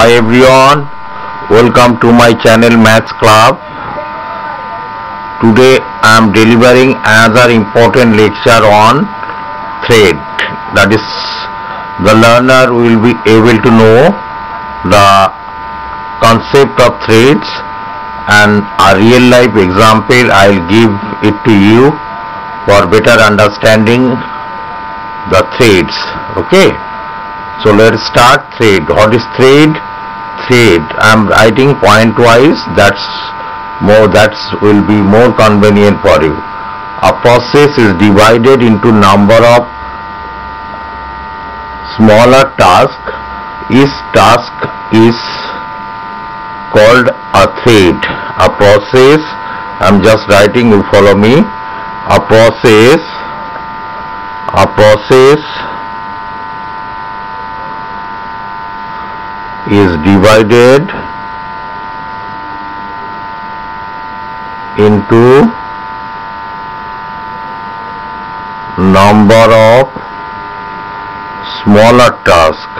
Hi everyone, welcome to my channel Maths Club. Today I am delivering another important lecture on thread. That is, the learner will be able to know the concept of threads, and a real life example I will give it to you for better understanding the threads. Okay. So let's start thread. What is thread? Thread. I am writing point wise. That will be more convenient for you. A process is divided into number of smaller tasks. Each task is called a thread. A process. I am just writing. You follow me. A process is divided into number of smaller tasks.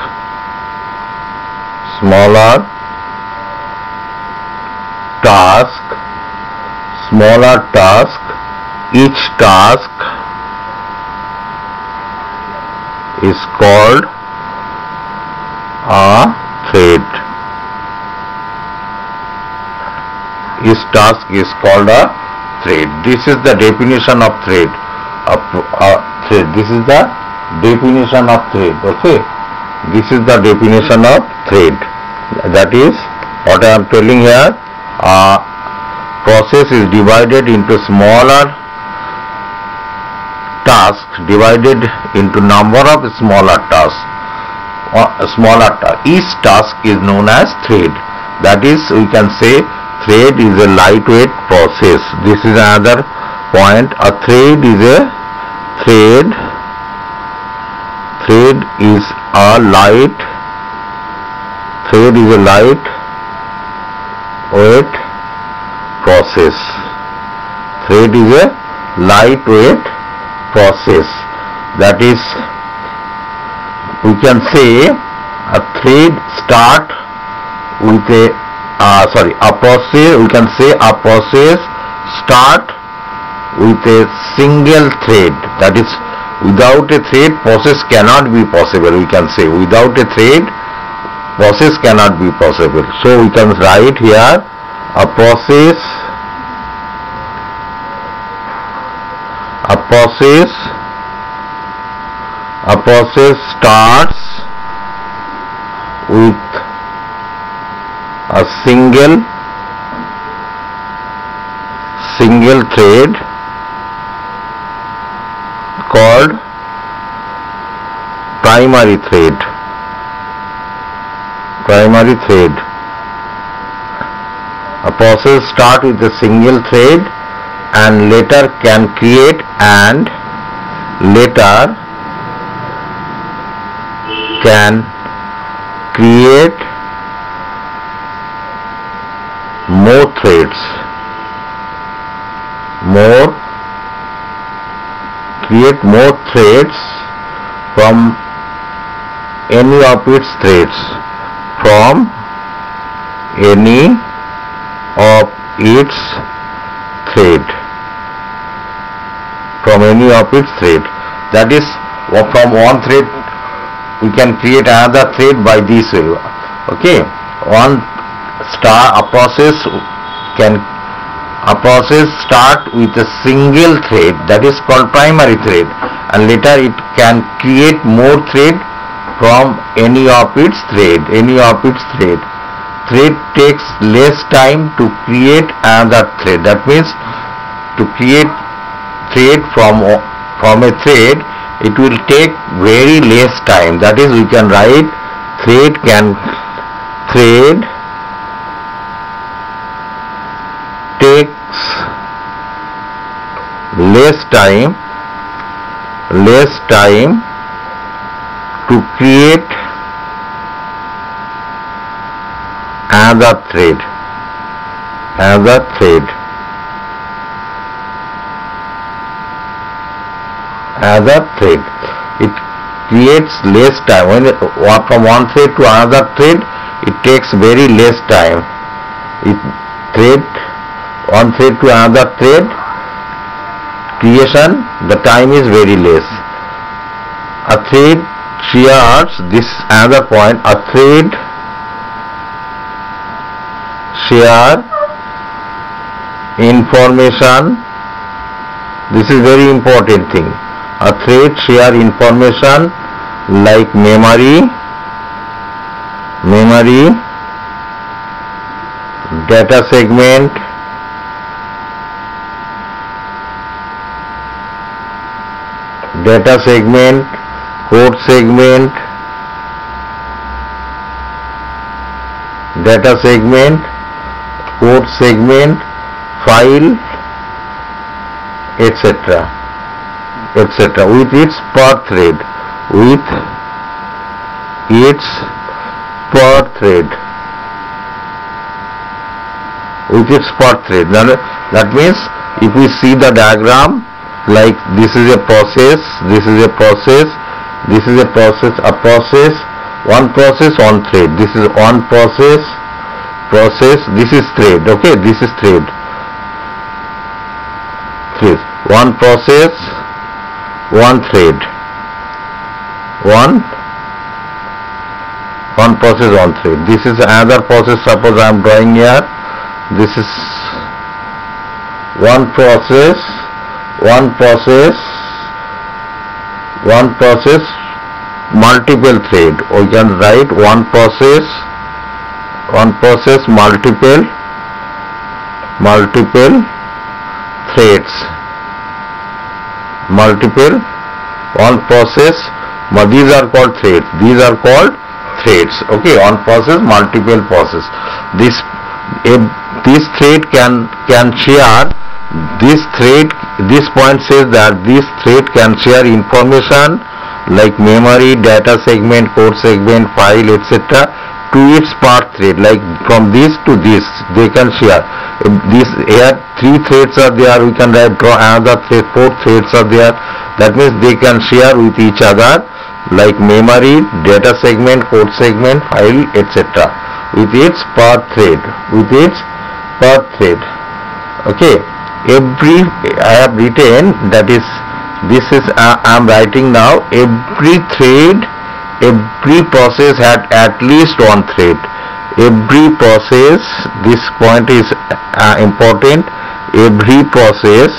Each task is called a thread. Each task is called a thread. This is the definition of thread. This is the definition of thread. Okay. This is the definition of thread. That is what I am telling here. A process is divided into smaller tasks, divided into number of smaller tasks. Each task is known as thread. That is, we can say thread is a lightweight process. This is another point. A thread is a lightweight process. Thread is a lightweight process. That is, we can say a thread start with a process. We can say a process start with a single thread. That is, without a thread, process cannot be possible. We can say without a thread, process cannot be possible. So we can write here a process starts with a single thread called primary thread. A process starts with a single thread and later can create more threads. Create more threads from any of its threads. That is, from one thread we can create another thread by this way. Okay. A process start with a single thread, that is called primary thread, and later it can create more thread from any of its thread. Thread takes less time to create another thread. That means to create thread from a thread, it will take very less time. That is, we can write thread takes less time to create another thread. It creates less time. When from one thread to another thread, it takes very less time. It thread, one thread to another thread creation, the time is very less. A thread shares, this another point, a thread share information. This is very important thing. A thread share information like memory, data segment, code segment, file, etc. with its per thread, That means if we see the diagram, like this is a process, one process, one thread. This is one process, this is thread, okay, this is thread. One process, one thread, one process, one thread. This is another process, suppose I am drawing here. This is one process, multiple thread. We can write one process, multiple threads, one process, these are called threads, okay, one process, multiple process. This thread can share, this point says that this thread can share information like memory, data segment, code segment, file, etc. to its part thread, like from this to this they can share. This here 3 threads are there, we can draw another thread, 4 threads are there. That means they can share with each other like memory, data segment, code segment, file, etc. with its part thread, okay. I have written, that is, this is I am writing now, every process had at least one thread. Every process, this point is important, every process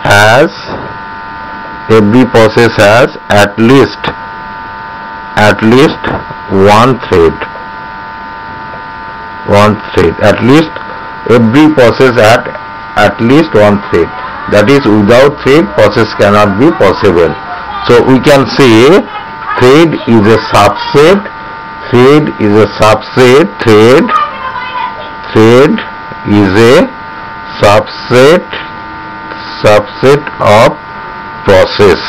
has at least one thread. At least every process had at least one thread. That is, without thread process cannot be possible. So we can say thread is a subset. Thread is a subset of process.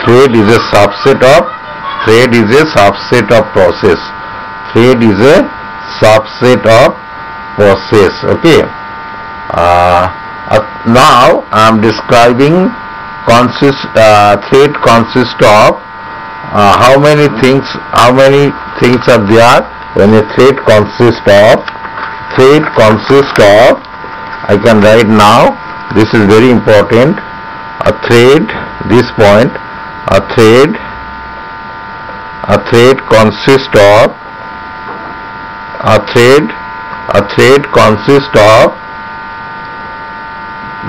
Thread is a subset of process. Okay. Now I am describing thread consists of how many things are there. When a thread consists of, I can write now, this is very important, a thread, this point, a thread consists of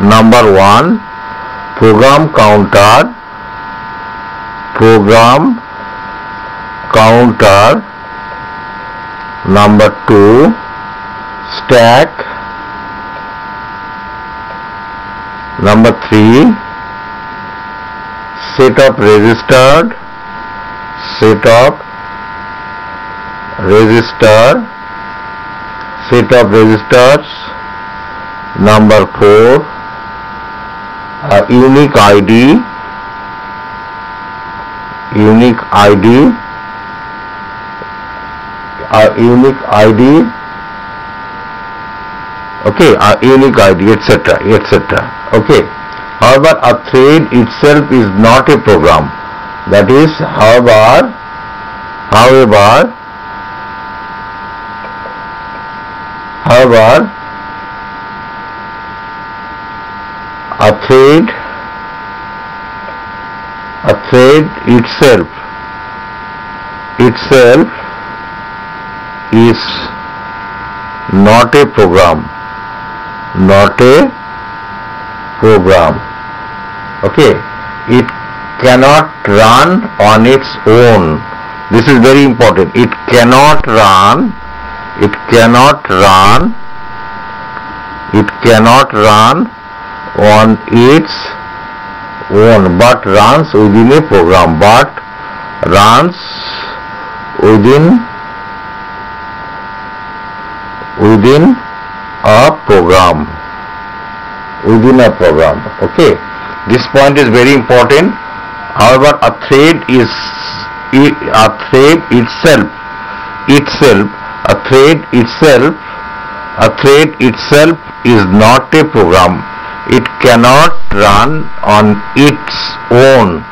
number 1, program counter, number 2, stack, number 3, set of registers, number 4, unique ID, okay, unique ID, etc. Okay. However, a thread itself is not a program. That is, however, a thread itself is not a program. Okay, it cannot run on its own. This is very important. It cannot run on its own, but runs within a program. Within a program. Okay, this point is very important. However, a thread itself is not a program. It cannot run on its own.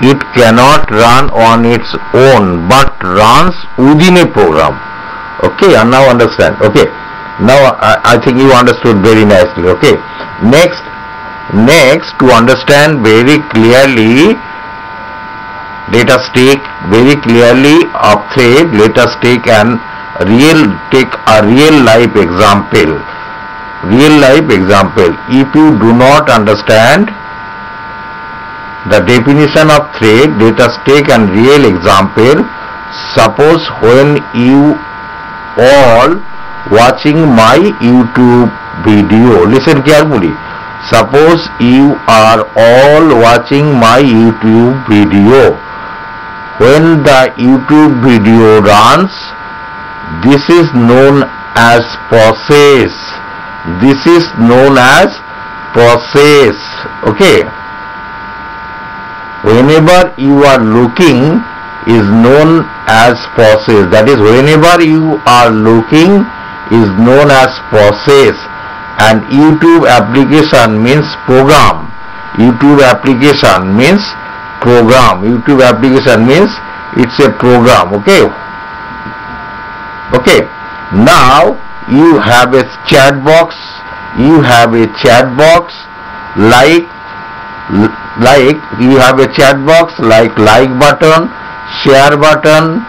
It cannot run on its own, but runs within a program. Okay, and now understand. Okay, now I think you understood very nicely. Okay, next to understand very clearly, let us take very clearly a thread. Let us take a real life example. If you do not understand the definition of thread, let us take a real example. Suppose when you all watching my YouTube video, listen carefully. Suppose you are all watching my YouTube video. When the YouTube video runs, this is known as process. Okay, whenever you are looking is known as process. That is, whenever you are looking is known as process. And YouTube application means program. YouTube application means it's a program. Okay, now you have a chat box. Like you have a chat box like button, share button,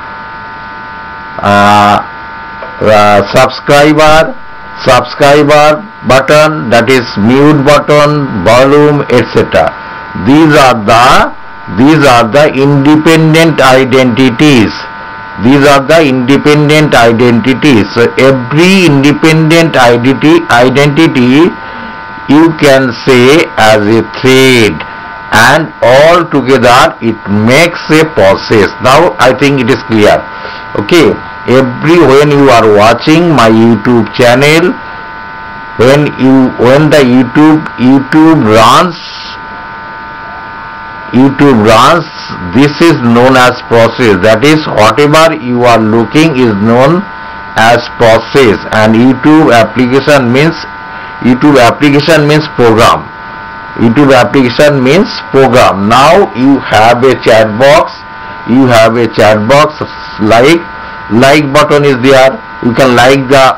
subscriber button, that is mute button, volume, etc. These are the independent identities. So every independent identity you can say as a thread, and all together it makes a process. Now I think it is clear. Okay, when you are watching my YouTube channel, when the YouTube runs, this is known as process. That is, whatever you are looking is known as process, and YouTube application means program. Now you have a chat box. Like button is there. You can like the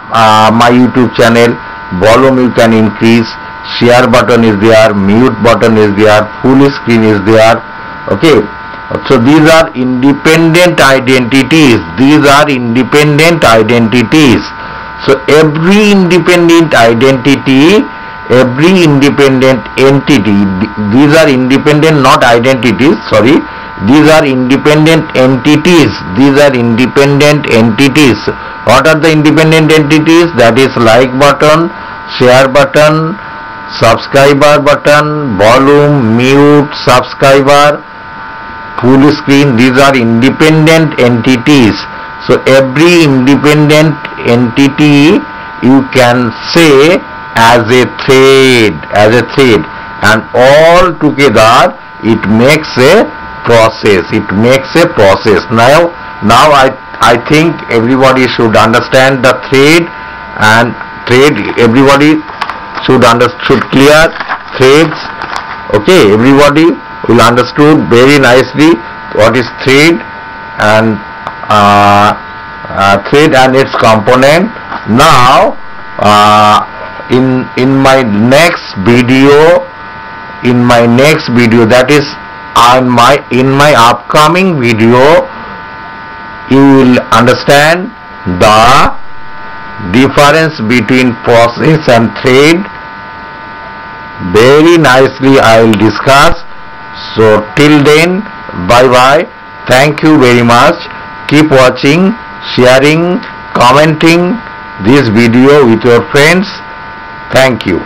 my YouTube channel. Volume you can increase. Share button is there. Mute button is there. Full screen is there. Okay. So these are independent identities. So every independent entity, these are independent, not identities, sorry. These are independent entities. What are the independent entities? That is like button, share button, subscriber button, volume, mute, subscriber, full screen. These are independent entities. So every independent entity you can say as a thread, and all together it makes a process. Now I think everybody should understand the thread and trade. Everybody should clear threads. Okay, everybody will understood very nicely what is thread and its component. Now in my next video, that is in my upcoming video, you will understand the difference between process and thread. Very nicely I will discuss. So till then, bye bye. Thank you very much. Keep watching, sharing, commenting this video with your friends. Thank you.